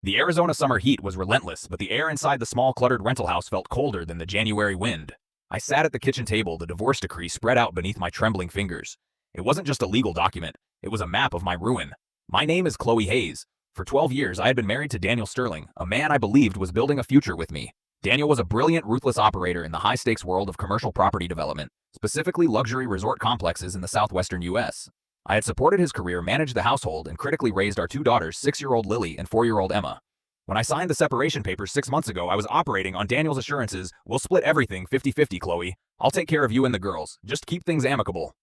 The Arizona summer heat was relentless, but the air inside the small cluttered rental house felt colder than the January wind. I sat at the kitchen table, the divorce decree spread out beneath my trembling fingers. It wasn't just a legal document, it was a map of my ruin. My name is Chloe Hayes. For 12 years, I had been married to Daniel Sterling, a man I believed was building a future with me. Daniel was a brilliant, ruthless operator in the high-stakes world of commercial property development, specifically luxury resort complexes in the southwestern U.S. I had supported his career, managed the household, and critically raised our two daughters, 6-year-old Lily and 4-year-old Emma. When I signed the separation papers 6 months ago, I was operating on Daniel's assurances, "We'll split everything 50-50, Chloe. I'll take care of you and the girls. Just keep things amicable."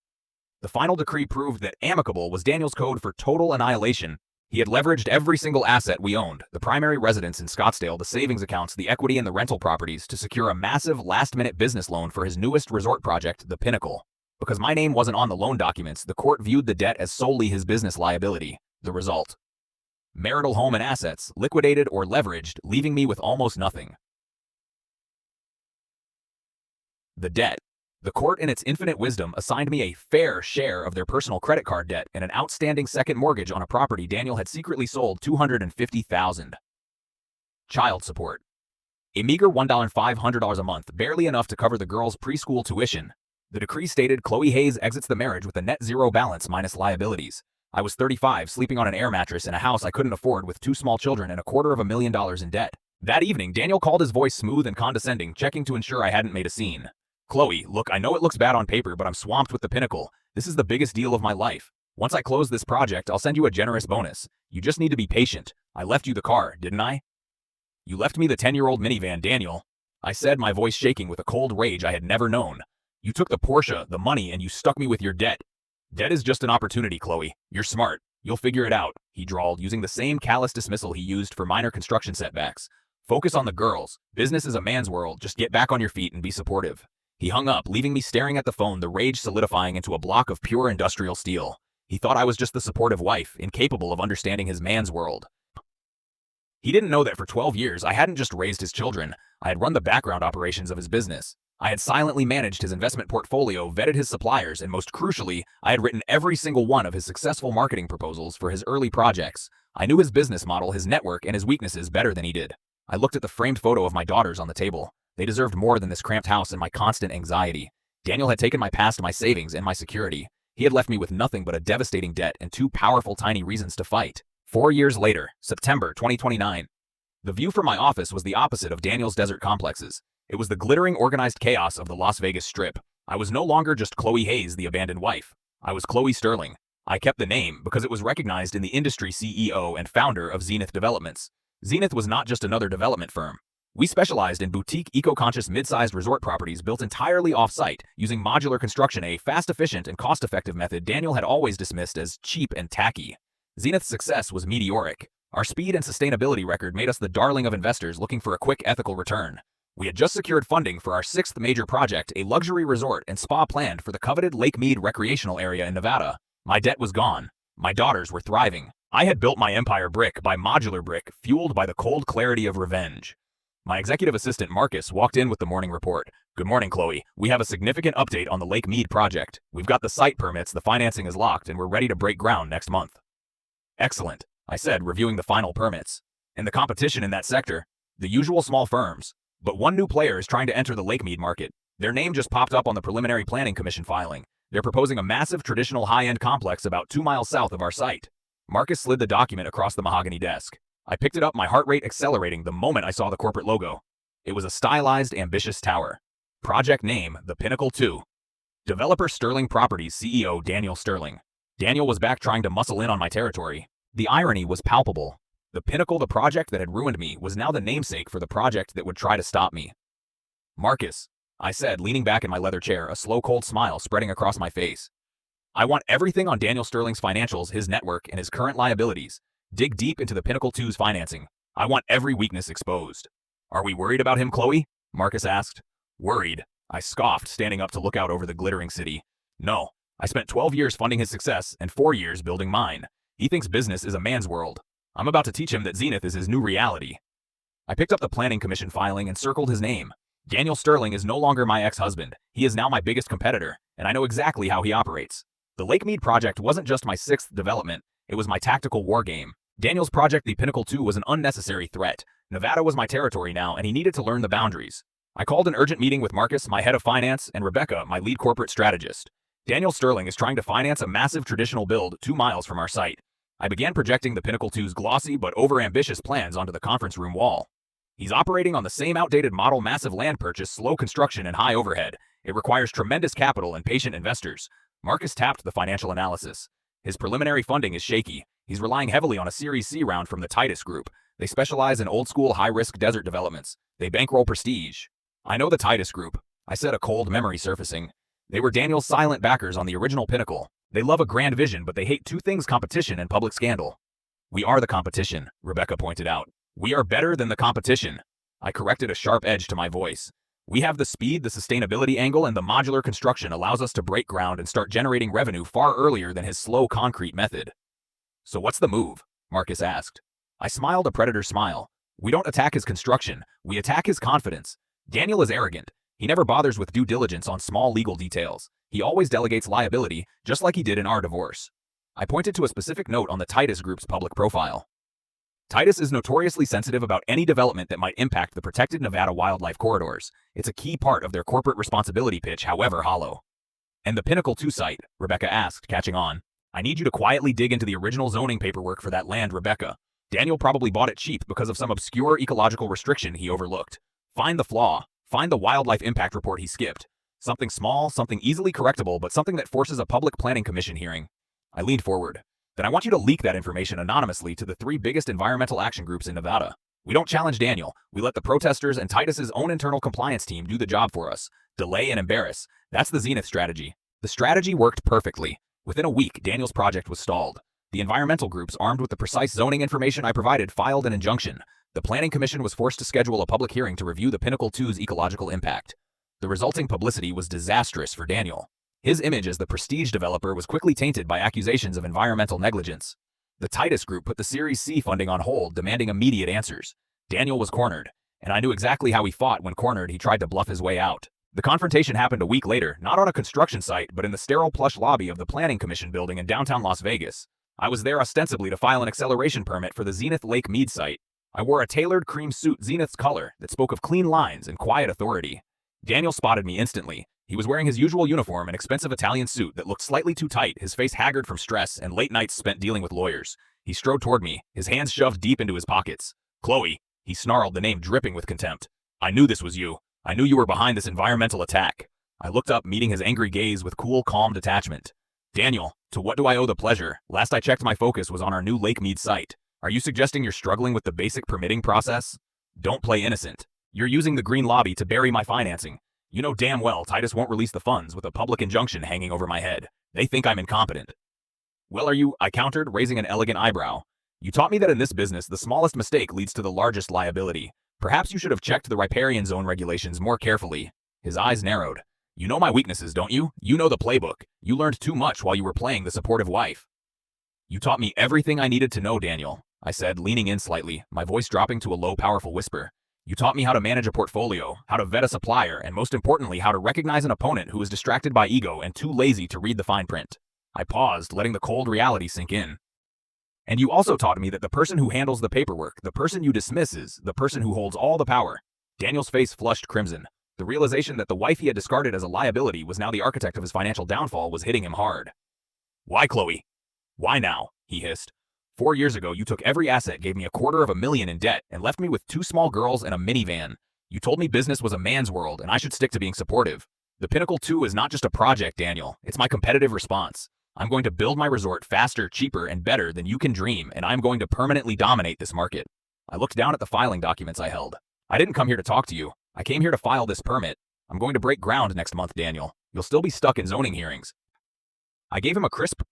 The final decree proved that amicable was Daniel's code for total annihilation. He had leveraged every single asset we owned, the primary residence in Scottsdale, the savings accounts, the equity in the rental properties, to secure a massive last-minute business loan for his newest resort project, the Pinnacle. Because my name wasn't on the loan documents, the court viewed the debt as solely his business liability. The result: marital home and assets, liquidated or leveraged, leaving me with almost nothing. The debt. The court, in its infinite wisdom, assigned me a fair share of their personal credit card debt and an outstanding second mortgage on a property Daniel had secretly sold, $250,000. Child support. A meager $1,500 a month, barely enough to cover the girls' preschool tuition. The decree stated Chloe Hayes exits the marriage with a net zero balance minus liabilities. I was 35, sleeping on an air mattress in a house I couldn't afford with 2 small children and $250,000 in debt. That evening, Daniel called, his voice smooth and condescending, checking to ensure I hadn't made a scene. "Chloe, look, I know it looks bad on paper, but I'm swamped with the Pinnacle. This is the biggest deal of my life. Once I close this project, I'll send you a generous bonus. You just need to be patient. I left you the car, didn't I?" "You left me the 10-year-old minivan, Daniel," I said, my voice shaking with a cold rage I had never known. "You took the Porsche, the money, and you stuck me with your debt." "Debt is just an opportunity, Chloe. You're smart. You'll figure it out," he drawled, using the same callous dismissal he used for minor construction setbacks. "Focus on the girls. Business is a man's world. Just get back on your feet and be supportive." He hung up, leaving me staring at the phone, the rage solidifying into a block of pure industrial steel. He thought I was just the supportive wife, incapable of understanding his man's world. He didn't know that for 12 years, I hadn't just raised his children. I had run the background operations of his business. I had silently managed his investment portfolio, vetted his suppliers, and most crucially, I had written every single one of his successful marketing proposals for his early projects. I knew his business model, his network, and his weaknesses better than he did. I looked at the framed photo of my daughters on the table. They deserved more than this cramped house and my constant anxiety. Daniel had taken my past, my savings, and my security. He had left me with nothing but a devastating debt and 2 powerful tiny reasons to fight. 4 years later, September 2029. The view from my office was the opposite of Daniel's desert complexes. It was the glittering, organized chaos of the Las Vegas Strip. I was no longer just Chloe Hayes, the abandoned wife. I was Chloe Sterling. I kept the name because it was recognized in the industry. CEO and founder of Zenith Developments. Zenith was not just another development firm. We specialized in boutique, eco-conscious, mid-sized resort properties built entirely off-site, using modular construction, a fast, efficient, and cost-effective method Daniel had always dismissed as cheap and tacky. Zenith's success was meteoric. Our speed and sustainability record made us the darling of investors looking for a quick, ethical return. We had just secured funding for our 6th major project, a luxury resort and spa planned for the coveted Lake Mead recreational area in Nevada. My debt was gone. My daughters were thriving. I had built my empire brick by modular brick, fueled by the cold clarity of revenge. My executive assistant, Marcus, walked in with the morning report. "Good morning, Chloe. We have a significant update on the Lake Mead project. We've got the site permits, the financing is locked, and we're ready to break ground next month." "Excellent," I said, reviewing the final permits. "And the competition in that sector? The usual small firms. But one new player is trying to enter the Lake Mead market. Their name just popped up on the Preliminary Planning Commission filing. They're proposing a massive traditional high-end complex about 2 miles south of our site." Marcus slid the document across the mahogany desk. I picked it up, my heart rate accelerating the moment I saw the corporate logo. It was a stylized, ambitious tower. Project name, the Pinnacle 2. Developer Sterling Properties CEO Daniel Sterling. Daniel was back trying to muscle in on my territory. The irony was palpable. The Pinnacle, the project that had ruined me, was now the namesake for the project that would try to stop me. "Marcus," I said, leaning back in my leather chair, a slow, cold smile spreading across my face. "I want everything on Daniel Sterling's financials, his network, and his current liabilities. Dig deep into the Pinnacle 2's financing. I want every weakness exposed." "Are we worried about him, Chloe?" Marcus asked. "Worried?" I scoffed, standing up to look out over the glittering city. "No. I spent 12 years funding his success and 4 years building mine. He thinks business is a man's world. I'm about to teach him that Zenith is his new reality." I picked up the Planning Commission filing and circled his name. Daniel Sterling is no longer my ex-husband. He is now my biggest competitor, and I know exactly how he operates. The Lake Mead project wasn't just my 6th development. It was my tactical war game. Daniel's project, the Pinnacle 2, was an unnecessary threat. Nevada was my territory now, and he needed to learn the boundaries. I called an urgent meeting with Marcus, my head of finance, and Rebecca, my lead corporate strategist. Daniel Sterling is trying to finance a massive traditional build 2 miles from our site. I began projecting the Pinnacle 2's glossy but overambitious plans onto the conference room wall. He's operating on the same outdated model: massive land purchase, slow construction, and high overhead. It requires tremendous capital and patient investors. Marcus tapped the financial analysis. His preliminary funding is shaky. He's relying heavily on a Series C round from the Titus Group. They specialize in old-school, high-risk desert developments. They bankroll prestige. I know the Titus Group, I said, a cold memory surfacing. They were Daniel's silent backers on the original Pinnacle. They love a grand vision, but they hate two things: competition and public scandal. We are the competition, Rebecca pointed out. We are better than the competition. I corrected, a sharp edge to my voice. We have the speed, the sustainability angle, and the modular construction allows us to break ground and start generating revenue far earlier than his slow concrete method. So what's the move? Marcus asked. I smiled a predator smile. We don't attack his construction, we attack his confidence. Daniel is arrogant. He never bothers with due diligence on small legal details. He always delegates liability, just like he did in our divorce. I pointed to a specific note on the Titus Group's public profile. Titus is notoriously sensitive about any development that might impact the protected Nevada wildlife corridors. It's a key part of their corporate responsibility pitch, however hollow. And the Pinnacle 2 site? Rebecca asked, catching on. I need you to quietly dig into the original zoning paperwork for that land, Rebecca. Daniel probably bought it cheap because of some obscure ecological restriction he overlooked. Find the flaw. Find the wildlife impact report he skipped. Something small, something easily correctable, but something that forces a public planning commission hearing. I leaned forward. Then I want you to leak that information anonymously to the 3 biggest environmental action groups in Nevada. We don't challenge Daniel. We let the protesters and Titus's own internal compliance team do the job for us. Delay and embarrass. That's the Zenith strategy. The strategy worked perfectly. Within a week, Daniel's project was stalled. The environmental groups, armed with the precise zoning information I provided, filed an injunction. The Planning Commission was forced to schedule a public hearing to review the Pinnacle 2's ecological impact. The resulting publicity was disastrous for Daniel. His image as the prestige developer was quickly tainted by accusations of environmental negligence. The Titus Group put the Series C funding on hold, demanding immediate answers. Daniel was cornered, and I knew exactly how he fought. When cornered, he tried to bluff his way out. The confrontation happened a week later, not on a construction site, but in the sterile plush lobby of the Planning Commission building in downtown Las Vegas. I was there ostensibly to file an acceleration permit for the Zenith Lake Mead site. I wore a tailored cream suit, Zenith's color, that spoke of clean lines and quiet authority. Daniel spotted me instantly. He was wearing his usual uniform, an expensive Italian suit that looked slightly too tight, his face haggard from stress and late nights spent dealing with lawyers. He strode toward me, his hands shoved deep into his pockets. Chloe, he snarled, the name dripping with contempt. I knew this was you. I knew you were behind this environmental attack. I looked up, meeting his angry gaze with cool, calm detachment. Daniel, to what do I owe the pleasure? Last I checked, my focus was on our new Lake Mead site. Are you suggesting you're struggling with the basic permitting process? Don't play innocent. You're using the green lobby to bury my financing. You know damn well Titus won't release the funds with a public injunction hanging over my head. They think I'm incompetent. Well, are you? I countered, raising an elegant eyebrow. You taught me that in this business, the smallest mistake leads to the largest liability. Perhaps you should have checked the riparian zone regulations more carefully. His eyes narrowed. You know my weaknesses, don't you? You know the playbook. You learned too much while you were playing the supportive wife. You taught me everything I needed to know, Daniel, I said, leaning in slightly, my voice dropping to a low, powerful whisper. You taught me how to manage a portfolio, how to vet a supplier, and most importantly, how to recognize an opponent who is distracted by ego and too lazy to read the fine print. I paused, letting the cold reality sink in. And you also taught me that the person who handles the paperwork, the person you dismiss, is the person who holds all the power. Daniel's face flushed crimson. The realization that the wife he had discarded as a liability was now the architect of his financial downfall was hitting him hard. Why, Chloe? Why now? He hissed. 4 years ago, you took every asset, gave me $250,000 in debt, and left me with 2 small girls and a minivan. You told me business was a man's world, and I should stick to being supportive. The Pinnacle 2 is not just a project, Daniel. It's my competitive response. I'm going to build my resort faster, cheaper, and better than you can dream, and I'm going to permanently dominate this market. I looked down at the filing documents I held. I didn't come here to talk to you. I came here to file this permit. I'm going to break ground next month, Daniel. You'll still be stuck in zoning hearings. I gave him a crisp,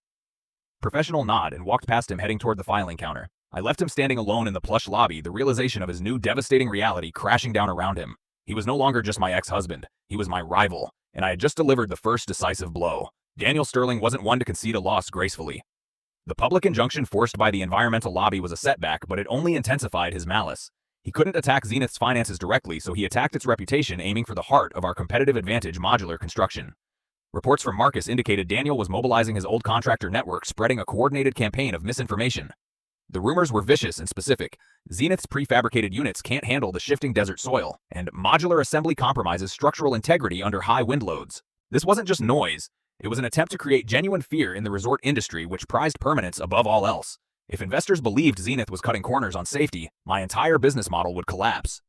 professional nod and walked past him, heading toward the filing counter. I left him standing alone in the plush lobby, the realization of his new devastating reality crashing down around him. He was no longer just my ex-husband. He was my rival, and I had just delivered the first decisive blow. Daniel Sterling wasn't one to concede a loss gracefully. The public injunction forced by the environmental lobby was a setback, but it only intensified his malice. He couldn't attack Zenith's finances directly, so he attacked its reputation, aiming for the heart of our competitive advantage: modular construction. Reports from Marcus indicated Daniel was mobilizing his old contractor network, spreading a coordinated campaign of misinformation. The rumors were vicious and specific. Zenith's prefabricated units can't handle the shifting desert soil, and modular assembly compromises structural integrity under high wind loads. This wasn't just noise. It was an attempt to create genuine fear in the resort industry, which prized permanence above all else. If investors believed Zenith was cutting corners on safety, my entire business model would collapse.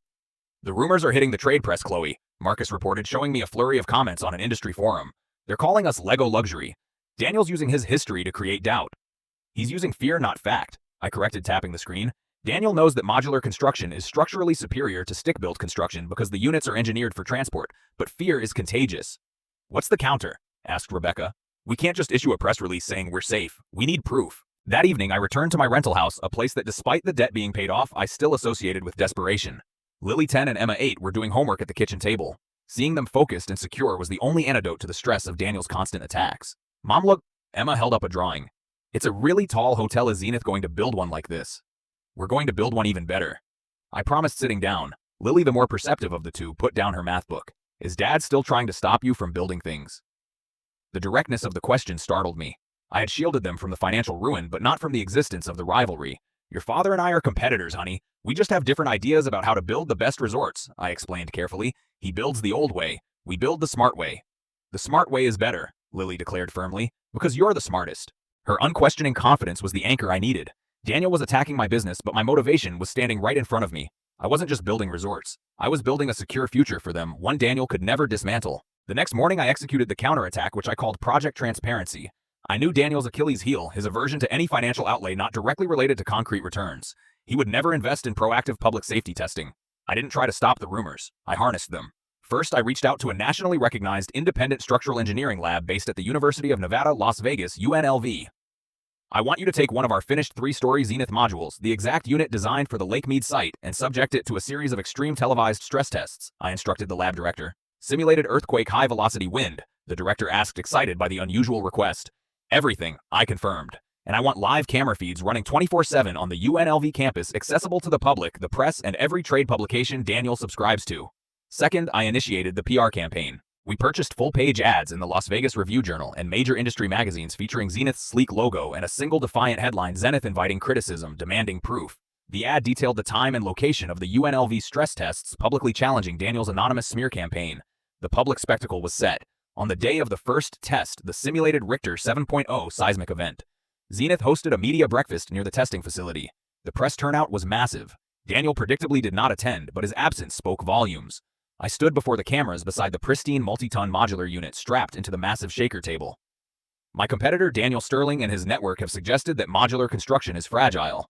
The rumors are hitting the trade press, Chloe, Marcus reported, showing me a flurry of comments on an industry forum. They're calling us Lego luxury. Daniel's using his history to create doubt. He's using fear, not fact, I corrected, tapping the screen. Daniel knows that modular construction is structurally superior to stick-built construction because the units are engineered for transport, but fear is contagious. What's the counter? Asked Rebecca. We can't just issue a press release saying we're safe. We need proof. That evening, I returned to my rental house, a place that despite the debt being paid off, I still associated with desperation. Lily 10 and Emma 8 were doing homework at the kitchen table. Seeing them focused and secure was the only antidote to the stress of Daniel's constant attacks. Mom, look. Emma held up a drawing. It's a really tall hotel. Is Zenith going to build one like this? We're going to build one even better. I promised, sitting down. Lily, the more perceptive of the two, put down her math book. Is Dad still trying to stop you from building things? The directness of the question startled me. I had shielded them from the financial ruin, but not from the existence of the rivalry. Your father and I are competitors, honey. We just have different ideas about how to build the best resorts, I explained carefully. He builds the old way. We build the smart way. The smart way is better, Lily declared firmly, because you're the smartest. Her unquestioning confidence was the anchor I needed. Daniel was attacking my business, but my motivation was standing right in front of me. I wasn't just building resorts. I was building a secure future for them, one Daniel could never dismantle. The next morning, I executed the counterattack, which I called Project Transparency. I knew Daniel's Achilles heel, his aversion to any financial outlay not directly related to concrete returns. He would never invest in proactive public safety testing. I didn't try to stop the rumors. I harnessed them. First, I reached out to a nationally recognized independent structural engineering lab based at the University of Nevada, Las Vegas, UNLV. I want you to take one of our finished 3-story Zenith modules, the exact unit designed for the Lake Mead site, and subject it to a series of extreme televised stress tests, I instructed the lab director. Simulated earthquake, high-velocity wind, the director asked, excited by the unusual request. Everything, I confirmed. And I want live camera feeds running 24/7 on the UNLV campus, accessible to the public, the press, and every trade publication Daniel subscribes to. Second, I initiated the PR campaign. We purchased full-page ads in the Las Vegas Review-Journal and major industry magazines featuring Zenith's sleek logo and a single defiant headline, Zenith inviting criticism, demanding proof. The ad detailed the time and location of the UNLV stress tests, publicly challenging Daniel's anonymous smear campaign. The public spectacle was set. On the day of the first test, the simulated Richter 7.0 seismic event, Zenith hosted a media breakfast near the testing facility. The press turnout was massive. Daniel predictably did not attend, but his absence spoke volumes. I stood before the cameras beside the pristine multi-ton modular unit strapped into the massive shaker table. My competitor Daniel Sterling and his network have suggested that modular construction is fragile.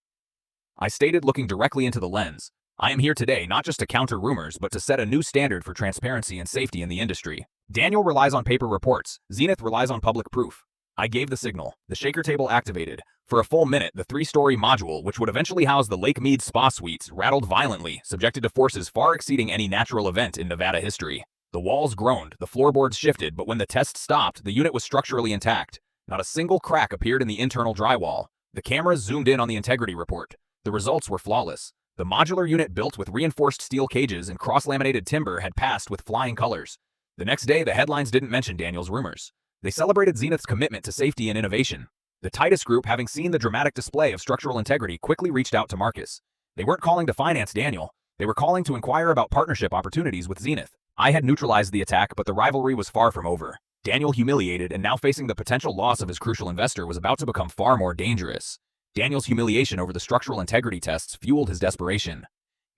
I stated, looking directly into the lens. I am here today not just to counter rumors, but to set a new standard for transparency and safety in the industry. Daniel relies on paper reports. Zenith relies on public proof. I gave the signal. The shaker table activated. For a full minute, the 3-story module, which would eventually house the Lake Mead spa suites, rattled violently, subjected to forces far exceeding any natural event in Nevada history. The walls groaned, the floorboards shifted, but when the test stopped, the unit was structurally intact. Not a single crack appeared in the internal drywall. The cameras zoomed in on the integrity report. The results were flawless. The modular unit, built with reinforced steel cages and cross-laminated timber, had passed with flying colors. The next day, the headlines didn't mention Daniel's rumors. They celebrated Zenith's commitment to safety and innovation. The Titus Group, having seen the dramatic display of structural integrity, quickly reached out to Marcus. They weren't calling to finance Daniel. They were calling to inquire about partnership opportunities with Zenith. I had neutralized the attack, but the rivalry was far from over. Daniel, humiliated and now facing the potential loss of his crucial investor, was about to become far more dangerous. Daniel's humiliation over the structural integrity tests fueled his desperation.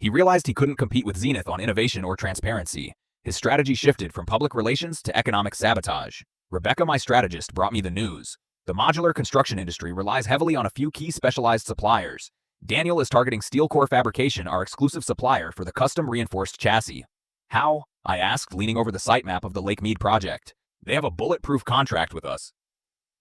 He realized he couldn't compete with Zenith on innovation or transparency. His strategy shifted from public relations to economic sabotage. Rebecca, my strategist, brought me the news. The modular construction industry relies heavily on a few key specialized suppliers. Daniel is targeting steel core fabrication, our exclusive supplier for the custom reinforced chassis. How? I asked, leaning over the sitemap of the Lake Mead project. They have a bulletproof contract with us.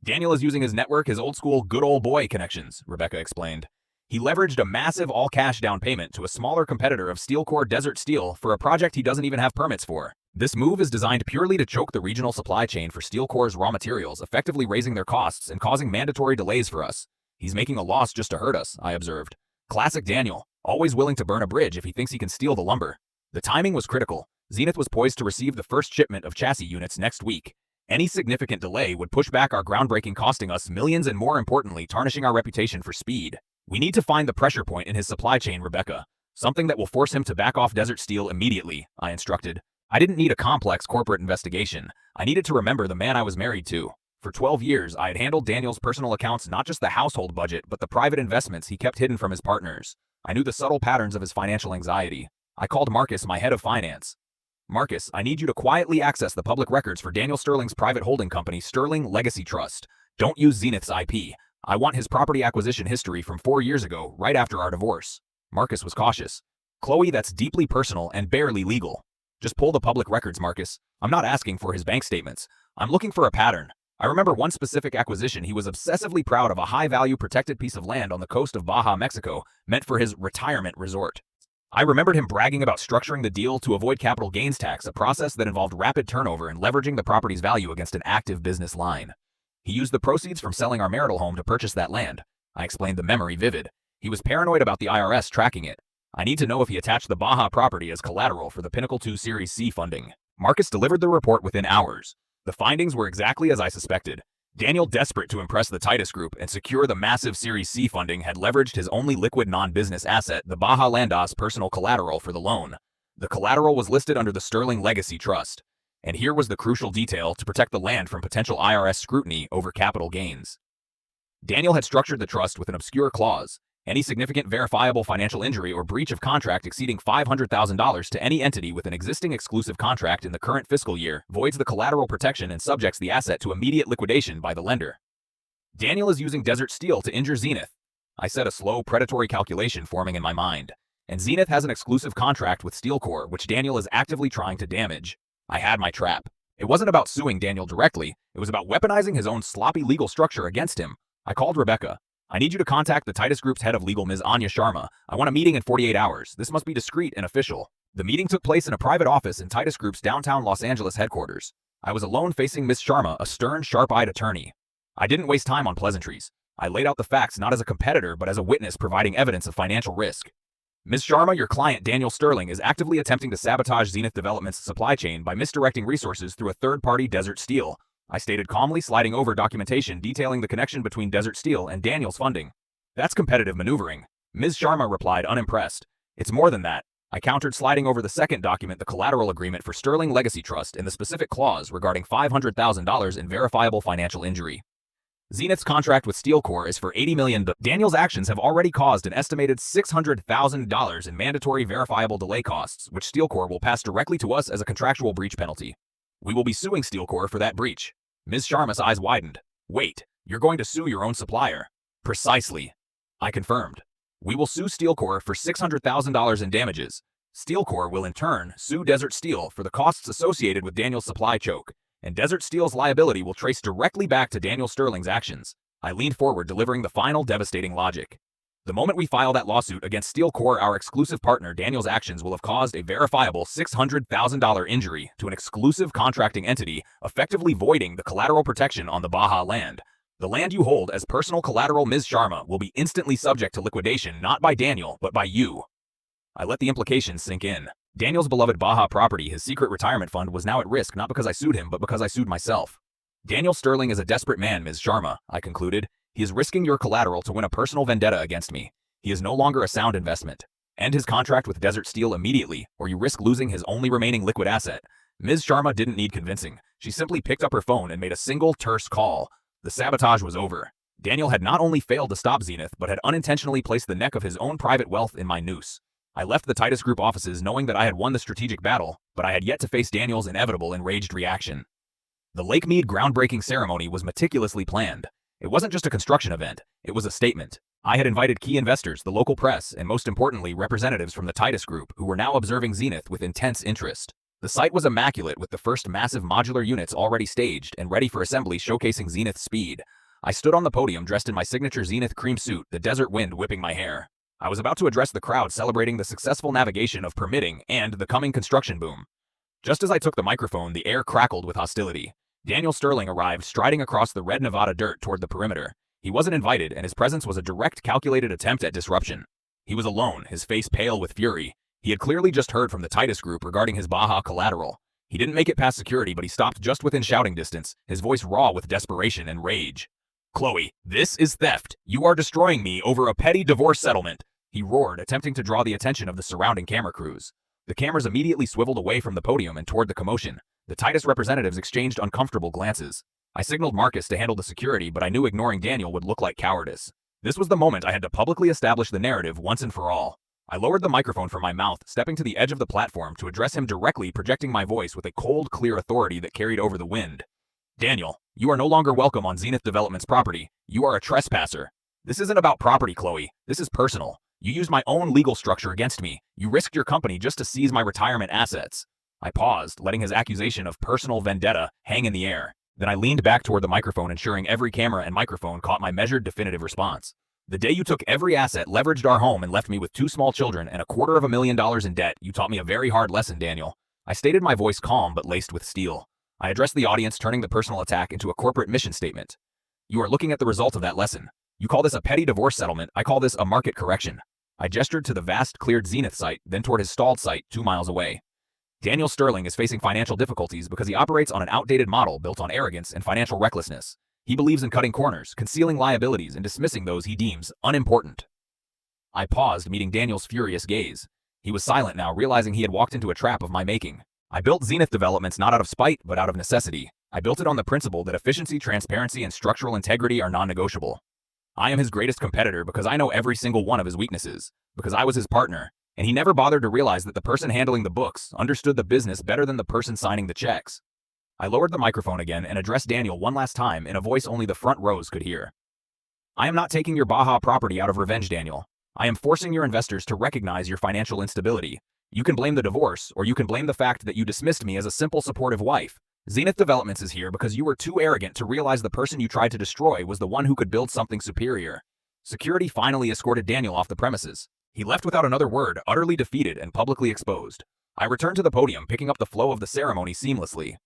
Daniel is using his network, his old-school good old boy connections, Rebecca explained. He leveraged a massive all-cash down payment to a smaller competitor of steel core Desert Steel for a project he doesn't even have permits for. This move is designed purely to choke the regional supply chain for steel core's raw materials, effectively raising their costs and causing mandatory delays for us. He's making a loss just to hurt us, I observed. Classic Daniel, always willing to burn a bridge if he thinks he can steal the lumber. The timing was critical. Zenith was poised to receive the first shipment of chassis units next week. Any significant delay would push back our groundbreaking, costing us millions and, more importantly, tarnishing our reputation for speed. We need to find the pressure point in his supply chain, Rebecca. Something that will force him to back off Desert Steel immediately, I instructed. I didn't need a complex corporate investigation. I needed to remember the man I was married to. For 12 years, I had handled Daniel's personal accounts, not just the household budget, but the private investments he kept hidden from his partners. I knew the subtle patterns of his financial anxiety. I called Marcus, my head of finance. Marcus, I need you to quietly access the public records for Daniel Sterling's private holding company, Sterling Legacy Trust. Don't use Zenith's IP. I want his property acquisition history from 4 years ago, right after our divorce. Marcus was cautious. Chloe, that's deeply personal and barely legal. Just pull the public records, Marcus. I'm not asking for his bank statements. I'm looking for a pattern. I remember one specific acquisition. He was obsessively proud of a high-value protected piece of land on the coast of Baja, Mexico, meant for his retirement resort. I remembered him bragging about structuring the deal to avoid capital gains tax, a process that involved rapid turnover and leveraging the property's value against an active business line. He used the proceeds from selling our marital home to purchase that land. I explained, the memory vivid. He was paranoid about the IRS tracking it. I need to know if he attached the Baja property as collateral for the Pinnacle 2 Series C funding. Marcus delivered the report within hours. The findings were exactly as I suspected. Daniel, desperate to impress the Titus Group and secure the massive Series C funding, had leveraged his only liquid non-business asset, the Baja Landas, personal collateral for the loan. The collateral was listed under the Sterling Legacy Trust. And here was the crucial detail: to protect the land from potential IRS scrutiny over capital gains. Daniel had structured the trust with an obscure clause. Any significant verifiable financial injury or breach of contract exceeding $500,000 to any entity with an existing exclusive contract in the current fiscal year voids the collateral protection and subjects the asset to immediate liquidation by the lender. Daniel is using Desert Steel to injure Zenith. I said, a slow, predatory calculation forming in my mind. And Zenith has an exclusive contract with Steelcore, which Daniel is actively trying to damage. I had my trap. It wasn't about suing Daniel directly. It was about weaponizing his own sloppy legal structure against him. I called Rebecca. I need you to contact the Titus Group's head of legal, Ms. Anya Sharma. I want a meeting in 48 hours. This must be discreet and official. The meeting took place in a private office in Titus Group's downtown Los Angeles headquarters. I was alone, facing Ms. Sharma, a stern, sharp-eyed attorney. I didn't waste time on pleasantries. I laid out the facts not as a competitor but as a witness providing evidence of financial risk. Ms. Sharma, your client Daniel Sterling is actively attempting to sabotage Zenith Development's supply chain by misdirecting resources through a third-party, Desert Steel. I stated calmly, sliding over documentation detailing the connection between Desert Steel and Daniel's funding. That's competitive maneuvering. Ms. Sharma replied, unimpressed. It's more than that. I countered, sliding over the second document, the collateral agreement for Sterling Legacy Trust, and the specific clause regarding $500,000 in verifiable financial injury. Zenith's contract with Steelcore is for $80 million. Daniel's actions have already caused an estimated $600,000 in mandatory verifiable delay costs, which Steelcore will pass directly to us as a contractual breach penalty. We will be suing Steelcore for that breach. Ms. Sharma's eyes widened. Wait, you're going to sue your own supplier? Precisely. I confirmed. We will sue Steelcore for $600,000 in damages. Steelcore will in turn sue Desert Steel for the costs associated with Daniel's supply choke, and Desert Steel's liability will trace directly back to Daniel Sterling's actions. I leaned forward, delivering the final devastating logic. The moment we file that lawsuit against Steelcore, our exclusive partner, Daniel's actions will have caused a verifiable $600,000 injury to an exclusive contracting entity, effectively voiding the collateral protection on the Baja land. The land you hold as personal collateral, Ms. Sharma, will be instantly subject to liquidation, not by Daniel, but by you. I let the implications sink in. Daniel's beloved Baja property, his secret retirement fund, was now at risk, not because I sued him, but because I sued myself. Daniel Sterling is a desperate man, Ms. Sharma, I concluded. He is risking your collateral to win a personal vendetta against me. He is no longer a sound investment. End his contract with Desert Steel immediately, or you risk losing his only remaining liquid asset. Ms. Sharma didn't need convincing. She simply picked up her phone and made a single, terse call. The sabotage was over. Daniel had not only failed to stop Zenith, but had unintentionally placed the neck of his own private wealth in my noose. I left the Titus Group offices knowing that I had won the strategic battle, but I had yet to face Daniel's inevitable enraged reaction. The Lake Mead groundbreaking ceremony was meticulously planned. It wasn't just a construction event, it was a statement. I had invited key investors, the local press, and most importantly, representatives from the Titus Group, who were now observing Zenith with intense interest. The site was immaculate, with the first massive modular units already staged and ready for assembly, showcasing Zenith's speed. I stood on the podium dressed in my signature Zenith cream suit, the desert wind whipping my hair. I was about to address the crowd, celebrating the successful navigation of permitting and the coming construction boom. Just as I took the microphone, the air crackled with hostility. Daniel Sterling arrived, striding across the red Nevada dirt toward the perimeter. He wasn't invited, and his presence was a direct, calculated attempt at disruption. He was alone, his face pale with fury. He had clearly just heard from the Titus Group regarding his Baja collateral. He didn't make it past security, but he stopped just within shouting distance, his voice raw with desperation and rage. Chloe, this is theft. You are destroying me over a petty divorce settlement, he roared, attempting to draw the attention of the surrounding camera crews. The cameras immediately swiveled away from the podium and toward the commotion. The Titus representatives exchanged uncomfortable glances. I signaled Marcus to handle the security, but I knew ignoring Daniel would look like cowardice. This was the moment I had to publicly establish the narrative once and for all. I lowered the microphone from my mouth, stepping to the edge of the platform to address him directly, projecting my voice with a cold, clear authority that carried over the wind. Daniel, you are no longer welcome on Zenith Development's property. You are a trespasser. This isn't about property, Chloe. This is personal. You used my own legal structure against me. You risked your company just to seize my retirement assets. I paused, letting his accusation of personal vendetta hang in the air. Then I leaned back toward the microphone, ensuring every camera and microphone caught my measured, definitive response. The day you took every asset, leveraged our home, and left me with 2 small children and $250,000 in debt, you taught me a very hard lesson, Daniel. I stated, my voice calm but laced with steel. I addressed the audience, turning the personal attack into a corporate mission statement. You are looking at the result of that lesson. You call this a petty divorce settlement. I call this a market correction. I gestured to the vast, cleared Zenith site, then toward his stalled site 2 miles away. Daniel Sterling is facing financial difficulties because he operates on an outdated model built on arrogance and financial recklessness. He believes in cutting corners, concealing liabilities, and dismissing those he deems unimportant. I paused, meeting Daniel's furious gaze. He was silent now, realizing he had walked into a trap of my making. I built Zenith Developments not out of spite, but out of necessity. I built it on the principle that efficiency, transparency, and structural integrity are non-negotiable. I am his greatest competitor because I know every single one of his weaknesses, because I was his partner, and he never bothered to realize that the person handling the books understood the business better than the person signing the checks. I lowered the microphone again and addressed Daniel one last time in a voice only the front rows could hear. I am not taking your Baja property out of revenge, Daniel. I am forcing your investors to recognize your financial instability. You can blame the divorce, or you can blame the fact that you dismissed me as a simple supportive wife. Zenith Developments is here because you were too arrogant to realize the person you tried to destroy was the one who could build something superior. Security finally escorted Daniel off the premises. He left without another word, utterly defeated and publicly exposed. I returned to the podium, picking up the flow of the ceremony seamlessly.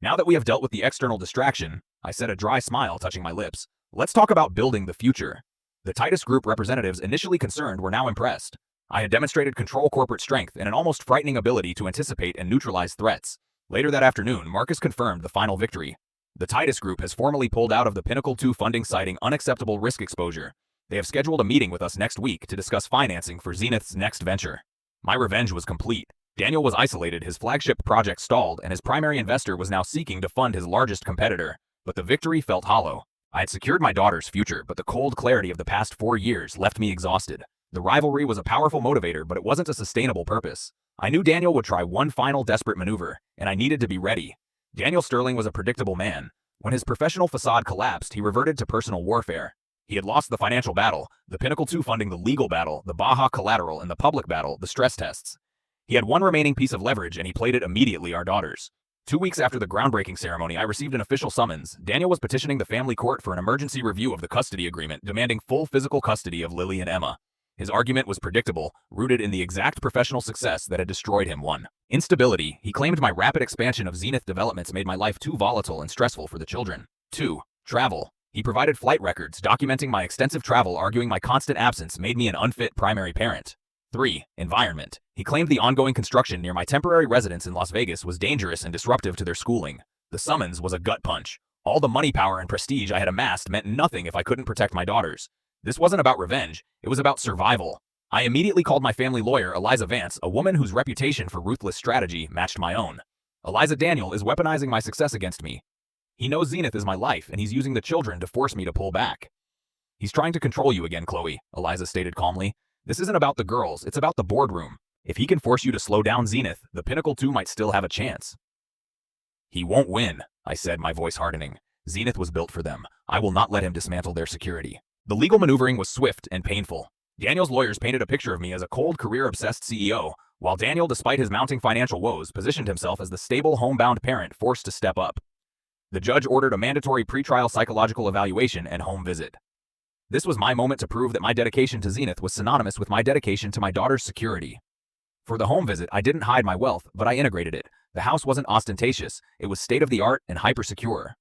Now that we have dealt with the external distraction, I said, a dry smile touching my lips, let's talk about building the future. The Titus Group representatives initially concerned were now impressed. I had demonstrated control, corporate strength, and an almost frightening ability to anticipate and neutralize threats. Later that afternoon, Marcus confirmed the final victory. The Titus Group has formally pulled out of the Pinnacle 2 funding, citing unacceptable risk exposure. They have scheduled a meeting with us next week to discuss financing for Zenith's next venture. My revenge was complete. Daniel was isolated, his flagship project stalled, and his primary investor was now seeking to fund his largest competitor. But the victory felt hollow. I had secured my daughter's future, but the cold clarity of the past 4 years left me exhausted. The rivalry was a powerful motivator, but it wasn't a sustainable purpose. I knew Daniel would try one final desperate maneuver, and I needed to be ready. Daniel Sterling was a predictable man. When his professional facade collapsed, he reverted to personal warfare. He had lost the financial battle, the Pinnacle 2 funding, the legal battle, the Baja collateral, and the public battle, the stress tests. He had one remaining piece of leverage, and he played it immediately: our daughters. 2 weeks after the groundbreaking ceremony, I received an official summons. Daniel was petitioning the family court for an emergency review of the custody agreement, demanding full physical custody of Lily and Emma. His argument was predictable, rooted in the exact professional success that had destroyed him. 1. Instability. He claimed my rapid expansion of Zenith Developments made my life too volatile and stressful for the children. 2. Travel. He provided flight records documenting my extensive travel, arguing my constant absence made me an unfit primary parent. 3. Environment. He claimed the ongoing construction near my temporary residence in Las Vegas was dangerous and disruptive to their schooling. The summons was a gut punch. All the money, power, and prestige I had amassed meant nothing if I couldn't protect my daughters. This wasn't about revenge, it was about survival. I immediately called my family lawyer, Eliza Vance, a woman whose reputation for ruthless strategy matched my own. Eliza, Daniel is weaponizing my success against me. He knows Zenith is my life, and he's using the children to force me to pull back. He's trying to control you again, Chloe, Eliza stated calmly. This isn't about the girls, it's about the boardroom. If he can force you to slow down Zenith, the Pinnacle 2 might still have a chance. He won't win, I said, my voice hardening. Zenith was built for them. I will not let him dismantle their security. The legal maneuvering was swift and painful. Daniel's lawyers painted a picture of me as a cold, career-obsessed CEO, while Daniel, despite his mounting financial woes, positioned himself as the stable, homebound parent forced to step up. The judge ordered a mandatory pretrial psychological evaluation and home visit. This was my moment to prove that my dedication to Zenith was synonymous with my dedication to my daughter's security. For the home visit, I didn't hide my wealth, but I integrated it. The house wasn't ostentatious, it was state-of-the-art and hyper-secure.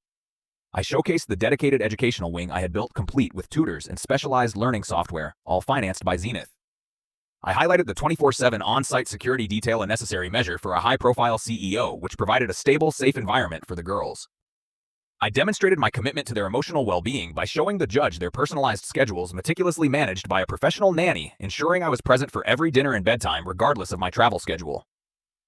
I showcased the dedicated educational wing I had built, complete with tutors and specialized learning software, all financed by Zenith. I highlighted the 24/7 on-site security detail, a necessary measure for a high-profile CEO, which provided a stable, safe environment for the girls. I demonstrated my commitment to their emotional well-being by showing the judge their personalized schedules meticulously managed by a professional nanny, ensuring I was present for every dinner and bedtime regardless of my travel schedule.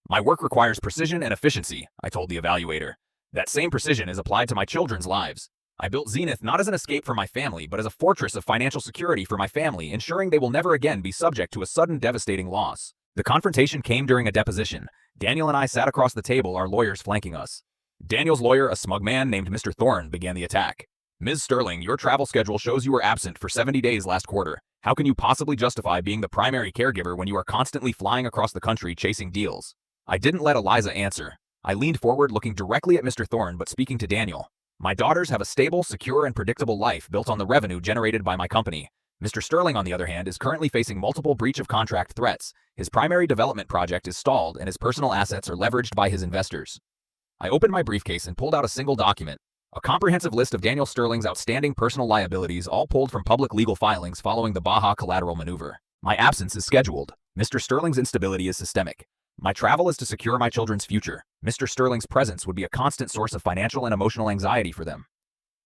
My work requires precision and efficiency, I told the evaluator. That same precision is applied to my children's lives. I built Zenith not as an escape for my family, but as a fortress of financial security for my family, ensuring they will never again be subject to a sudden devastating loss. The confrontation came during a deposition. Daniel and I sat across the table, our lawyers flanking us. Daniel's lawyer, a smug man named Mr. Thorne, began the attack. Ms. Sterling, your travel schedule shows you were absent for 70 days last quarter. How can you possibly justify being the primary caregiver when you are constantly flying across the country chasing deals? I didn't let Eliza answer. I leaned forward, looking directly at Mr. Thorne but speaking to Daniel. My daughters have a stable, secure, and predictable life built on the revenue generated by my company. Mr. Sterling, on the other hand, is currently facing multiple breach of contract threats. His primary development project is stalled, and his personal assets are leveraged by his investors. I opened my briefcase and pulled out a single document, a comprehensive list of Daniel Sterling's outstanding personal liabilities, all pulled from public legal filings following the Baja collateral maneuver. My absence is scheduled. Mr. Sterling's instability is systemic. My travel is to secure my children's future. Mr. Sterling's presence would be a constant source of financial and emotional anxiety for them.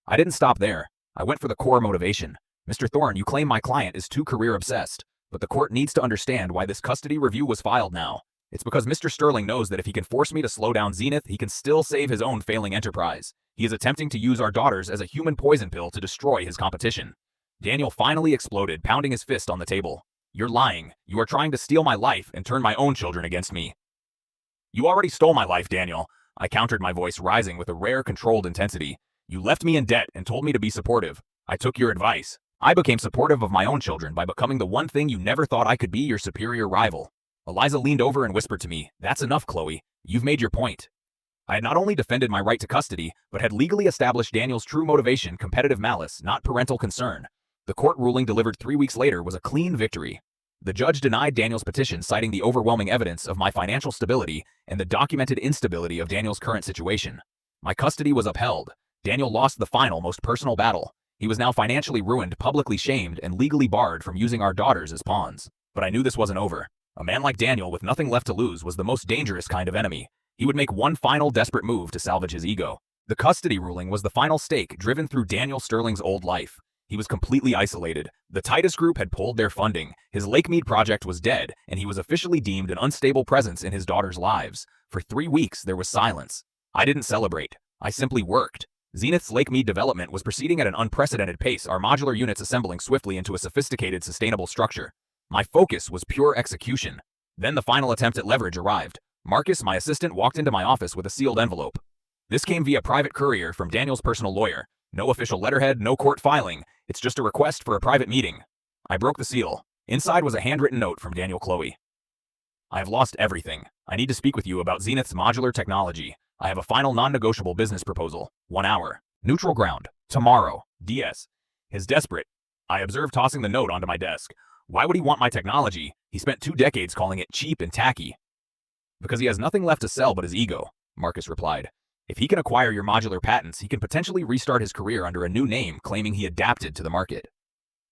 I didn't stop there. I went for the core motivation. Mr. Thorne, you claim my client is too career-obsessed, but the court needs to understand why this custody review was filed now. It's because Mr. Sterling knows that if he can force me to slow down Zenith, he can still save his own failing enterprise. He is attempting to use our daughters as a human poison pill to destroy his competition. Daniel finally exploded, pounding his fist on the table. You're lying. You are trying to steal my life and turn my own children against me. You already stole my life, Daniel. I countered, my voice rising with a rare controlled intensity. You left me in debt and told me to be supportive. I took your advice. I became supportive of my own children by becoming the one thing you never thought I could be, your superior rival. Eliza leaned over and whispered to me, That's enough, Chloe. You've made your point. I had not only defended my right to custody, but had legally established Daniel's true motivation, competitive malice, not parental concern. The court ruling delivered 3 weeks later was a clean victory. The judge denied Daniel's petition, citing the overwhelming evidence of my financial stability and the documented instability of Daniel's current situation. My custody was upheld. Daniel lost the final, most personal battle. He was now financially ruined, publicly shamed, and legally barred from using our daughters as pawns. But I knew this wasn't over. A man like Daniel with nothing left to lose was the most dangerous kind of enemy. He would make one final desperate move to salvage his ego. The custody ruling was the final stake driven through Daniel Sterling's old life. He was completely isolated. The Titus Group had pulled their funding. His Lake Mead project was dead, and he was officially deemed an unstable presence in his daughters' lives. For 3 weeks, there was silence. I didn't celebrate. I simply worked. Zenith's Lake Mead development was proceeding at an unprecedented pace, our modular units assembling swiftly into a sophisticated, sustainable structure. My focus was pure execution. Then the final attempt at leverage arrived. Marcus, my assistant, walked into my office with a sealed envelope. This came via private courier from Daniel's personal lawyer. No official letterhead, no court filing. It's just a request for a private meeting. I broke the seal. Inside was a handwritten note from Daniel Chloe. I have lost everything. I need to speak with you about Zenith's modular technology. I have a final non-negotiable business proposal. 1 hour. Neutral ground. Tomorrow. DS. Is desperate. I observed, tossing the note onto my desk. Why would he want my technology? He spent 2 decades calling it cheap and tacky. Because he has nothing left to sell but his ego, Marcus replied. If he can acquire your modular patents, he can potentially restart his career under a new name, claiming he adapted to the market.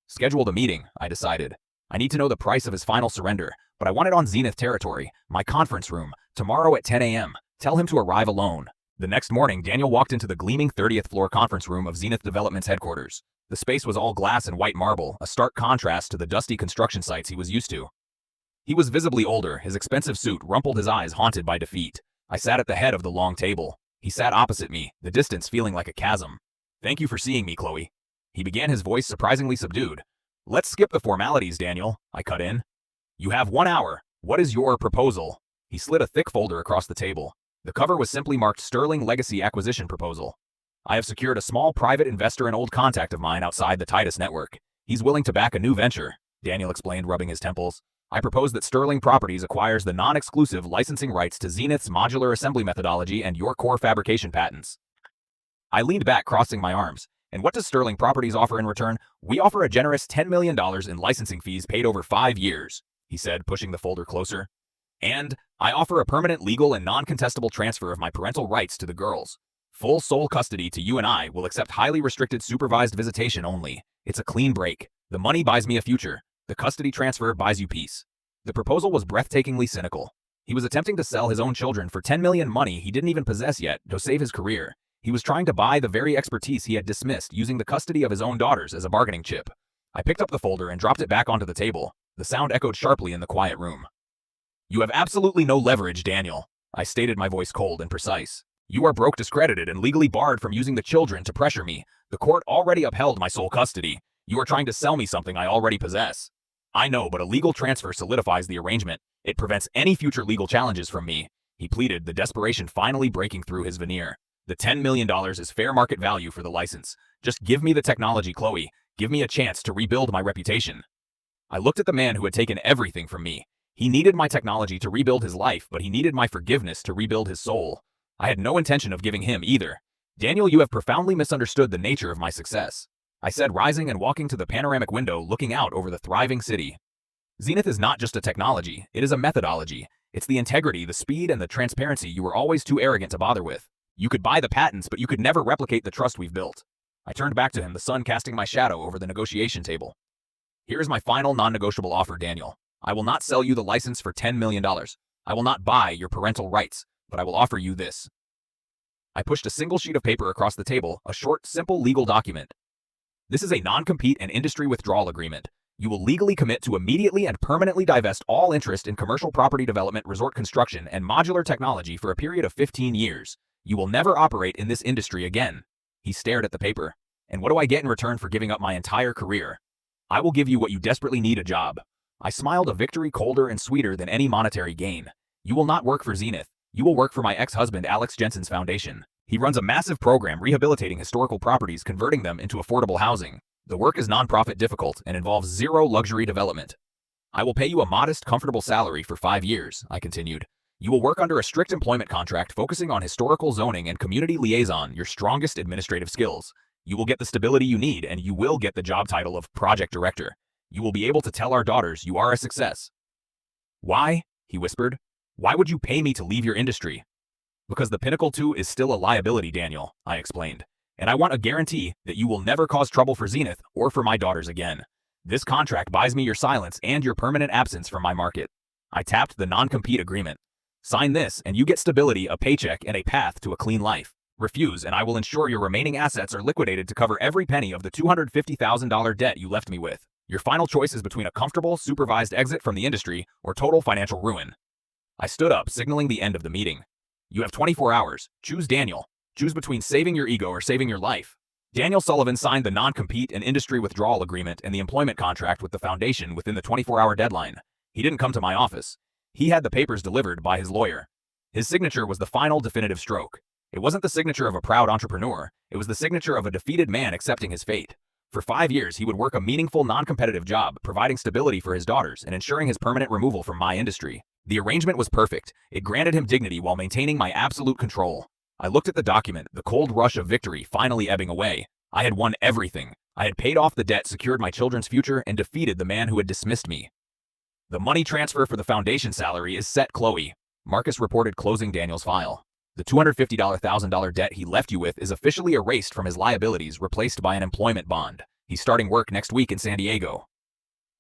Scheduled a meeting, I decided. I need to know the price of his final surrender, but I want it on Zenith territory, my conference room, tomorrow at 10 a.m. Tell him to arrive alone. The next morning, Daniel walked into the gleaming 30th floor conference room of Zenith Development's headquarters. The space was all glass and white marble, a stark contrast to the dusty construction sites he was used to. He was visibly older, his expensive suit rumpled, his eyes haunted by defeat. I sat at the head of the long table. He sat opposite me, the distance feeling like a chasm. Thank you for seeing me, Chloe. He began, his voice surprisingly subdued. Let's skip the formalities, Daniel, I cut in. You have 1 hour. What is your proposal? He slid a thick folder across the table. The cover was simply marked Sterling Legacy Acquisition Proposal. I have secured a small private investor, an old contact of mine outside the Titus network. He's willing to back a new venture, Daniel explained, rubbing his temples. I propose that Sterling Properties acquires the non-exclusive licensing rights to Zenith's modular assembly methodology and your core fabrication patents. I leaned back, crossing my arms. And what does Sterling Properties offer in return? We offer a generous $10 million in licensing fees paid over 5 years, he said, pushing the folder closer. And I offer a permanent legal and non-contestable transfer of my parental rights to the girls. Full sole custody to you, and I will accept highly restricted supervised visitation only. It's a clean break. The money buys me a future. The custody transfer buys you peace. The proposal was breathtakingly cynical. He was attempting to sell his own children for $10 million, money he didn't even possess yet, to save his career. He was trying to buy the very expertise he had dismissed, using the custody of his own daughters as a bargaining chip. I picked up the folder and dropped it back onto the table. The sound echoed sharply in the quiet room. "You have absolutely no leverage, Daniel," I stated, my voice cold and precise. "You are broke, discredited, and legally barred from using the children to pressure me. The court already upheld my sole custody. You are trying to sell me something I already possess." "I know, but a legal transfer solidifies the arrangement. It prevents any future legal challenges from me," he pleaded, the desperation finally breaking through his veneer. "The $10 million is fair market value for the license. Just give me the technology, Chloe. Give me a chance to rebuild my reputation." I looked at the man who had taken everything from me. He needed my technology to rebuild his life, but he needed my forgiveness to rebuild his soul. I had no intention of giving him either. "Daniel, you have profoundly misunderstood the nature of my success," I said, rising and walking to the panoramic window looking out over the thriving city. "Zenith is not just a technology, it is a methodology. It's the integrity, the speed, and the transparency you were always too arrogant to bother with. You could buy the patents, but you could never replicate the trust we've built." I turned back to him, the sun casting my shadow over the negotiation table. "Here is my final non-negotiable offer, Daniel. I will not sell you the license for $10 million. I will not buy your parental rights, but I will offer you this." I pushed a single sheet of paper across the table, a short, simple legal document. "This is a non-compete and industry withdrawal agreement. You will legally commit to immediately and permanently divest all interest in commercial property development, resort construction, and modular technology for a period of 15 years. You will never operate in this industry again." He stared at the paper. "And what do I get in return for giving up my entire career?" "I will give you what you desperately need, a job." I smiled, a victory colder and sweeter than any monetary gain. "You will not work for Zenith. You will work for my ex-husband Alex Jensen's foundation. He runs a massive program rehabilitating historical properties, converting them into affordable housing. The work is non-profit, difficult, and involves zero luxury development. I will pay you a modest, comfortable salary for 5 years," I continued. "You will work under a strict employment contract focusing on historical zoning and community liaison, your strongest administrative skills. You will get the stability you need, and you will get the job title of project director. You will be able to tell our daughters you are a success." "Why?" he whispered. "Why would you pay me to leave your industry?" "Because the Pinnacle 2 is still a liability, Daniel," I explained. "And I want a guarantee that you will never cause trouble for Zenith or for my daughters again. This contract buys me your silence and your permanent absence from my market." I tapped the non-compete agreement. "Sign this, and you get stability, a paycheck, and a path to a clean life. Refuse, and I will ensure your remaining assets are liquidated to cover every penny of the $250,000 debt you left me with. Your final choice is between a comfortable, supervised exit from the industry or total financial ruin." I stood up, signaling the end of the meeting. "You have 24 hours. Choose, Daniel. Choose between saving your ego or saving your life." Daniel Sullivan signed the non-compete and industry withdrawal agreement and the employment contract with the foundation within the 24-hour deadline. He didn't come to my office. He had the papers delivered by his lawyer. His signature was the final definitive stroke. It wasn't the signature of a proud entrepreneur. It was the signature of a defeated man accepting his fate. For 5 years, he would work a meaningful, non-competitive job, providing stability for his daughters and ensuring his permanent removal from my industry. The arrangement was perfect. It granted him dignity while maintaining my absolute control. I looked at the document, the cold rush of victory finally ebbing away. I had won everything. I had paid off the debt, secured my children's future, and defeated the man who had dismissed me. "The money transfer for the foundation salary is set, Chloe," Marcus reported, closing Daniel's file. "The $250,000 debt he left you with is officially erased from his liabilities, replaced by an employment bond. He's starting work next week in San Diego."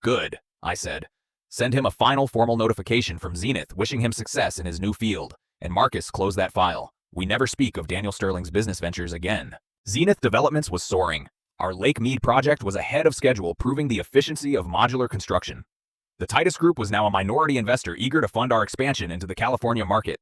"Good," I said. "Send him a final formal notification from Zenith wishing him success in his new field." And Marcus closed that file. We never speak of Daniel Sterling's business ventures again. Zenith Developments was soaring. Our Lake Mead project was ahead of schedule, proving the efficiency of modular construction. The Titus Group was now a minority investor eager to fund our expansion into the California market.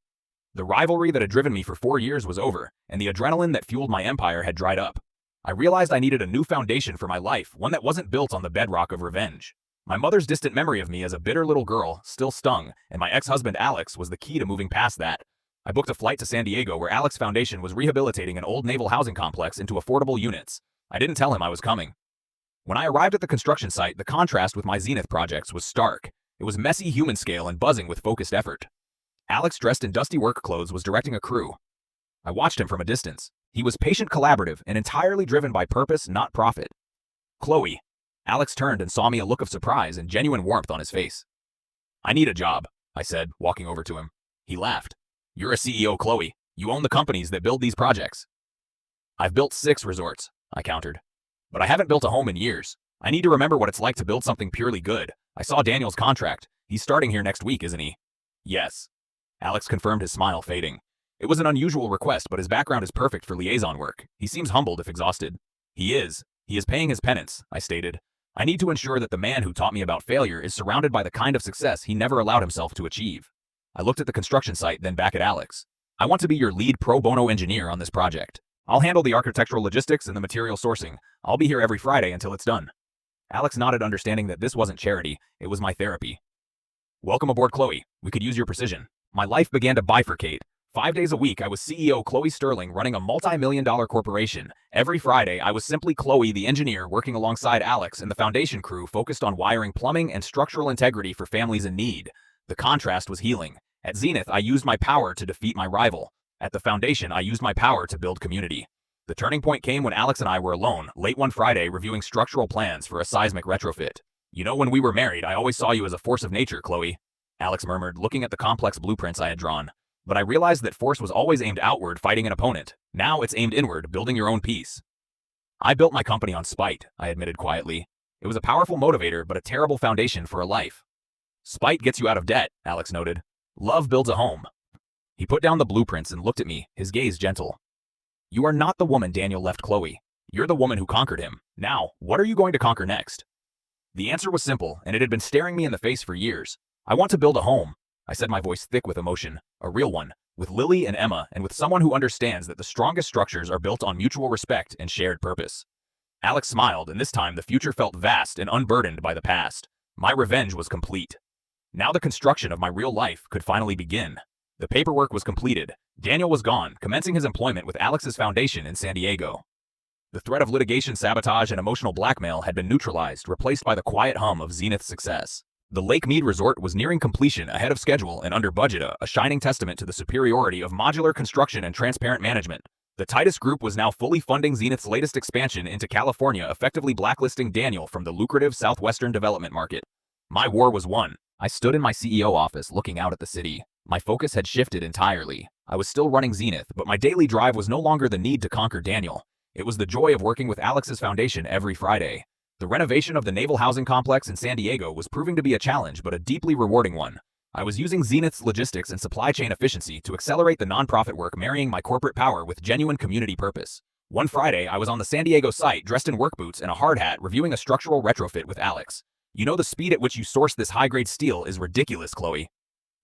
The rivalry that had driven me for 4 years was over, and the adrenaline that fueled my empire had dried up. I realized I needed a new foundation for my life, one that wasn't built on the bedrock of revenge. My mother's distant memory of me as a bitter little girl still stung, and my ex-husband Alex was the key to moving past that. I booked a flight to San Diego, where Alex Foundation was rehabilitating an old naval housing complex into affordable units. I didn't tell him I was coming. When I arrived at the construction site, the contrast with my Zenith projects was stark. It was messy, human scale, and buzzing with focused effort. Alex, dressed in dusty work clothes, was directing a crew. I watched him from a distance. He was patient, collaborative, and entirely driven by purpose, not profit. "Chloe." Alex turned and saw me, a look of surprise and genuine warmth on his face. "I need a job," I said, walking over to him. He laughed. "You're a CEO, Chloe. You own the companies that build these projects." "I've built 6 resorts," I countered. "But I haven't built a home in years. I need to remember what it's like to build something purely good. I saw Daniel's contract. He's starting here next week, isn't he?" "Yes." Alex confirmed, his smile fading. It was an unusual request, but his background is perfect for liaison work. He seems humbled if exhausted. He is. He is paying his penance, I stated. I need to ensure that the man who taught me about failure is surrounded by the kind of success he never allowed himself to achieve. I looked at the construction site, then back at Alex. I want to be your lead pro bono engineer on this project. I'll handle the architectural logistics and the material sourcing. I'll be here every Friday until it's done. Alex nodded, understanding that this wasn't charity, it was my therapy. Welcome aboard, Chloe. We could use your precision. My life began to bifurcate. 5 days a week, I was CEO Chloe Sterling, running a multi-million-dollar corporation. Every Friday, I was simply Chloe, the engineer, working alongside Alex and the foundation crew focused on wiring, plumbing, and structural integrity for families in need. The contrast was healing. At Zenith, I used my power to defeat my rival. At the foundation, I used my power to build community. The turning point came when Alex and I were alone, late one Friday, reviewing structural plans for a seismic retrofit. You know, when we were married, I always saw you as a force of nature, Chloe, Alex murmured, looking at the complex blueprints I had drawn. But I realized that force was always aimed outward, fighting an opponent. Now it's aimed inward, building your own peace. I built my company on spite, I admitted quietly. It was a powerful motivator, but a terrible foundation for a life. Spite gets you out of debt, Alex noted. Love builds a home. He put down the blueprints and looked at me, his gaze gentle. You are not the woman Daniel left Chloe. You're the woman who conquered him. Now, what are you going to conquer next? The answer was simple, and it had been staring me in the face for years. I want to build a home, I said, my voice thick with emotion. A real one, with Lily and Emma, and with someone who understands that the strongest structures are built on mutual respect and shared purpose. Alex smiled, and this time the future felt vast and unburdened by the past. My revenge was complete. Now the construction of my real life could finally begin. The paperwork was completed. Daniel was gone, commencing his employment with Alex's foundation in San Diego. The threat of litigation, sabotage, and emotional blackmail had been neutralized, replaced by the quiet hum of Zenith's success. The Lake Mead Resort was nearing completion, ahead of schedule and under budget, a shining testament to the superiority of modular construction and transparent management. The Titus Group was now fully funding Zenith's latest expansion into California, effectively blacklisting Daniel from the lucrative southwestern development market. My war was won. I stood in my CEO office, looking out at the city. My focus had shifted entirely. I was still running Zenith, but my daily drive was no longer the need to conquer Daniel. It was the joy of working with Alex's foundation every Friday. The renovation of the naval housing complex in San Diego was proving to be a challenge, but a deeply rewarding one. I was using Zenith's logistics and supply chain efficiency to accelerate the nonprofit work, marrying my corporate power with genuine community purpose. One Friday, I was on the San Diego site, dressed in work boots and a hard hat, reviewing a structural retrofit with Alex. You know, the speed at which you source this high-grade steel is ridiculous, Chloe,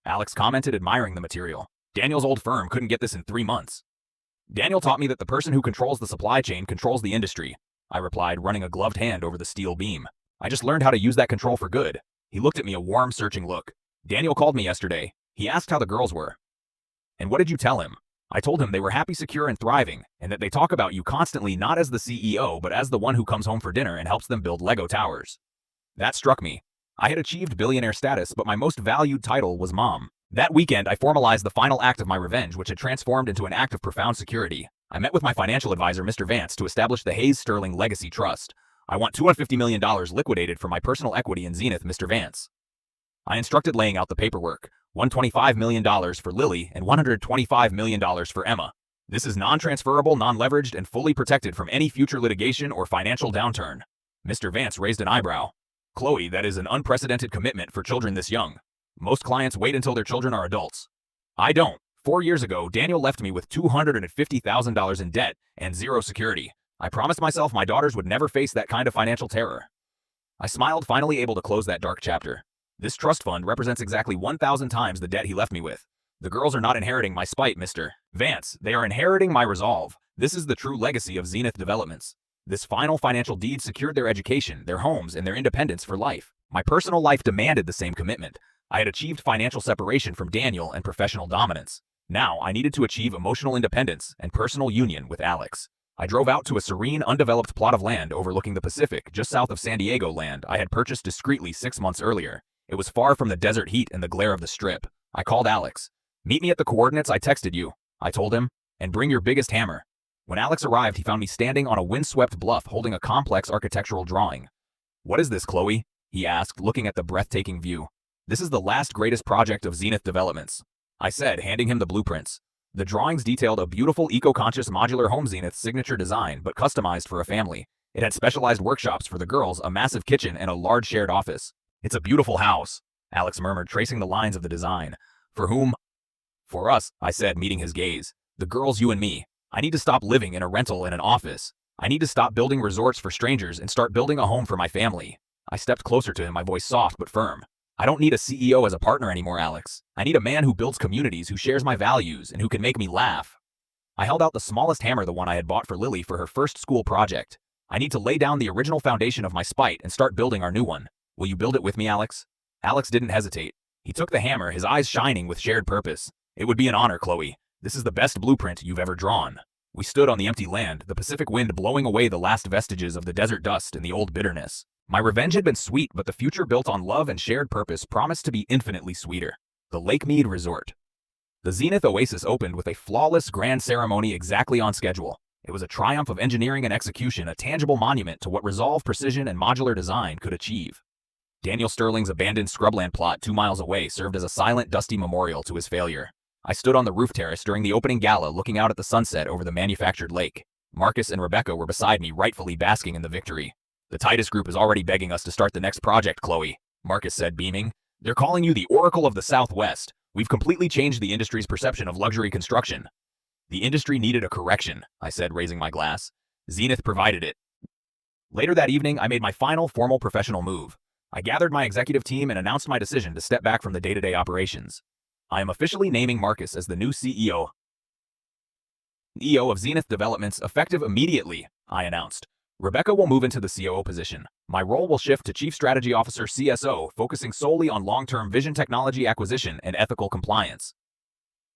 Alex commented, admiring the material. Daniel's old firm couldn't get this in 3 months. Daniel taught me that the person who controls the supply chain controls the industry, I replied, running a gloved hand over the steel beam. I just learned how to use that control for good. He looked at me, a warm, searching look. Daniel called me yesterday. He asked how the girls were. And what did you tell him? I told him they were happy, secure, and thriving, and that they talk about you constantly, not as the CEO, but as the one who comes home for dinner and helps them build Lego towers. That struck me. I had achieved billionaire status, but my most valued title was mom. That weekend, I formalized the final act of my revenge, which had transformed into an act of profound security. I met with my financial advisor, Mr. Vance, to establish the Hayes Sterling Legacy Trust. I want $250 million liquidated for my personal equity in Zenith, Mr. Vance. I instructed laying out the paperwork. $125 million for Lily and $125 million for Emma. This is non-transferable, non-leveraged, and fully protected from any future litigation or financial downturn. Mr. Vance raised an eyebrow. Chloe, that is an unprecedented commitment for children this young. Most clients wait until their children are adults. I don't. 4 years ago, Daniel left me with $250,000 in debt and zero security. I promised myself my daughters would never face that kind of financial terror. I smiled, finally able to close that dark chapter. This trust fund represents exactly 1,000 times the debt he left me with. The girls are not inheriting my spite, Mr. Vance. They are inheriting my resolve. This is the true legacy of Zenith Developments. This final financial deed secured their education, their homes, and their independence for life. My personal life demanded the same commitment. I had achieved financial separation from Daniel and professional dominance. Now, I needed to achieve emotional independence and personal union with Alex. I drove out to a serene, undeveloped plot of land overlooking the Pacific, just south of San Diego, land I had purchased discreetly 6 months earlier. It was far from the desert heat and the glare of the Strip. I called Alex. Meet me at the coordinates I texted you, I told him, and bring your biggest hammer. When Alex arrived, he found me standing on a windswept bluff holding a complex architectural drawing. What is this, Chloe? He asked, looking at the breathtaking view. This is the last greatest project of Zenith Developments, I said, handing him the blueprints. The drawings detailed a beautiful, eco-conscious modular home, Zenith's signature design, but customized for a family. It had specialized workshops for the girls, a massive kitchen, and a large shared office. It's a beautiful house, Alex murmured, tracing the lines of the design. For whom? For us, I said, meeting his gaze. The girls, you and me. I need to stop living in a rental in an office. I need to stop building resorts for strangers and start building a home for my family. I stepped closer to him, my voice soft but firm. I don't need a CEO as a partner anymore, Alex. I need a man who builds communities, who shares my values, and who can make me laugh. I held out the smallest hammer, the one I had bought for Lily for her first school project. I need to lay down the original foundation of my spite and start building our new one. Will you build it with me, Alex? Alex didn't hesitate. He took the hammer, his eyes shining with shared purpose. It would be an honor, Chloe. This is the best blueprint you've ever drawn. We stood on the empty land, the Pacific wind blowing away the last vestiges of the desert dust and the old bitterness. My revenge had been sweet, but the future built on love and shared purpose promised to be infinitely sweeter. The Lake Mead Resort. The Zenith Oasis opened with a flawless grand ceremony exactly on schedule. It was a triumph of engineering and execution, a tangible monument to what resolve, precision, and modular design could achieve. Daniel Sterling's abandoned scrubland plot 2 miles away served as a silent, dusty memorial to his failure. I stood on the roof terrace during the opening gala, looking out at the sunset over the manufactured lake. Marcus and Rebecca were beside me, rightfully basking in the victory. The Titus Group is already begging us to start the next project, Chloe, Marcus said, beaming. They're calling you the Oracle of the Southwest. We've completely changed the industry's perception of luxury construction. The industry needed a correction, I said, raising my glass. Zenith provided it. Later that evening, I made my final formal professional move. I gathered my executive team and announced my decision to step back from the day-to-day operations. I am officially naming Marcus as the new CEO of Zenith Developments, effective immediately, I announced. Rebecca will move into the COO position. My role will shift to Chief Strategy Officer CSO, focusing solely on long-term vision technology acquisition and ethical compliance.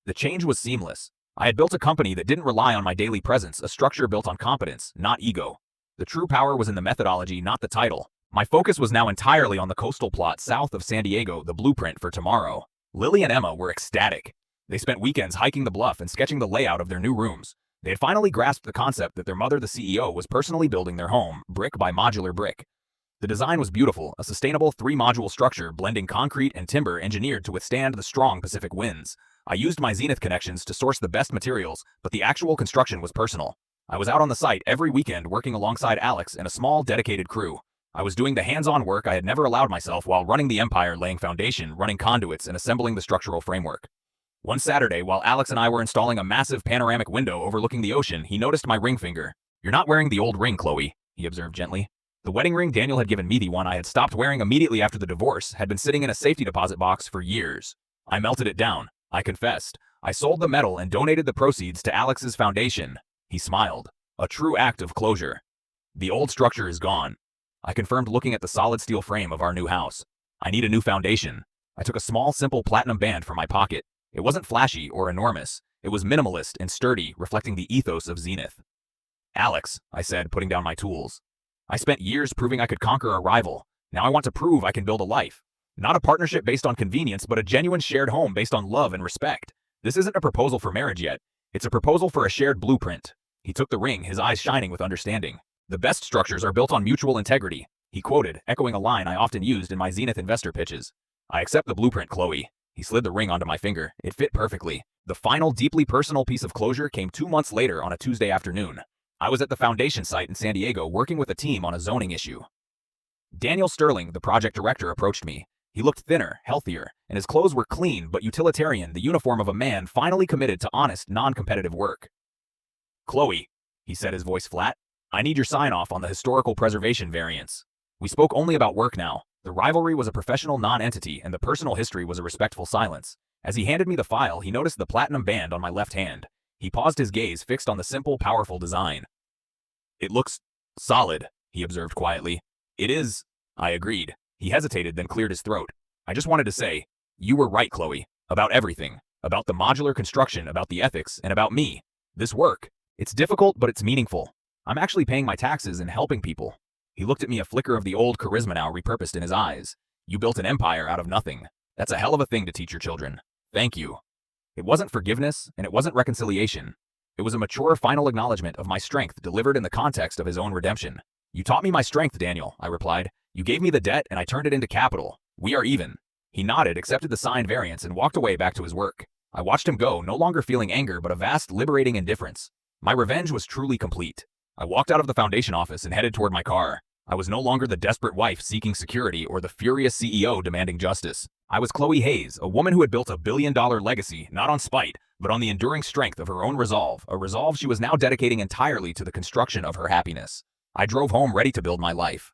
The change was seamless. I had built a company that didn't rely on my daily presence, a structure built on competence, not ego. The true power was in the methodology, not the title. My focus was now entirely on the coastal plot south of San Diego, the blueprint for tomorrow. Lily and Emma were ecstatic. They spent weekends hiking the bluff and sketching the layout of their new rooms. They had finally grasped the concept that their mother, the CEO, was personally building their home, brick by modular brick. The design was beautiful, a sustainable 3-module structure blending concrete and timber engineered to withstand the strong Pacific winds. I used my Zenith connections to source the best materials, but the actual construction was personal. I was out on the site every weekend working alongside Alex and a small, dedicated crew. I was doing the hands-on work I had never allowed myself while running the empire, laying foundation, running conduits, and assembling the structural framework. One Saturday, while Alex and I were installing a massive panoramic window overlooking the ocean, he noticed my ring finger. You're not wearing the old ring, Chloe, he observed gently. The wedding ring Daniel had given me, the one I had stopped wearing immediately after the divorce, had been sitting in a safety deposit box for years. I melted it down. I confessed. I sold the metal and donated the proceeds to Alex's foundation. He smiled. A true act of closure. The old structure is gone, I confirmed, looking at the solid steel frame of our new house. I need a new foundation. I took a small, simple platinum band from my pocket. It wasn't flashy or enormous. It was minimalist and sturdy, reflecting the ethos of Zenith. Alex, I said, putting down my tools. I spent years proving I could conquer a rival. Now I want to prove I can build a life. Not a partnership based on convenience, but a genuine shared home based on love and respect. This isn't a proposal for marriage yet. It's a proposal for a shared blueprint. He took the ring, his eyes shining with understanding. The best structures are built on mutual integrity, he quoted, echoing a line I often used in my Zenith investor pitches. I accept the blueprint, Chloe. He slid the ring onto my finger. It fit perfectly. The final, deeply personal piece of closure came 2 months later on a Tuesday afternoon. I was at the foundation site in San Diego working with a team on a zoning issue. Daniel Sterling, the project director, approached me. He looked thinner, healthier, and his clothes were clean but utilitarian, the uniform of a man finally committed to honest, non-competitive work. Chloe, he said, his voice flat, I need your sign-off on the historical preservation variance. We spoke only about work now. The rivalry was a professional non-entity, and the personal history was a respectful silence. As he handed me the file, he noticed the platinum band on my left hand. He paused, his gaze fixed on the simple, powerful design. It looks solid, he observed quietly. It is, I agreed. He hesitated, then cleared his throat. I just wanted to say, you were right, Chloe, about everything. About the modular construction, about the ethics, and about me. This work. It's difficult, but it's meaningful. I'm actually paying my taxes and helping people. He looked at me, a flicker of the old charisma now repurposed in his eyes. You built an empire out of nothing. That's a hell of a thing to teach your children. Thank you. It wasn't forgiveness, and it wasn't reconciliation. It was a mature final acknowledgement of my strength delivered in the context of his own redemption. You taught me my strength, Daniel, I replied. You gave me the debt, and I turned it into capital. We are even. He nodded, accepted the signed variance, and walked away back to his work. I watched him go, no longer feeling anger, but a vast, liberating indifference. My revenge was truly complete. I walked out of the foundation office and headed toward my car. I was no longer the desperate wife seeking security or the furious CEO demanding justice. I was Chloe Hayes, a woman who had built a billion-dollar legacy, not on spite, but on the enduring strength of her own resolve, a resolve she was now dedicating entirely to the construction of her happiness. I drove home ready to build my life.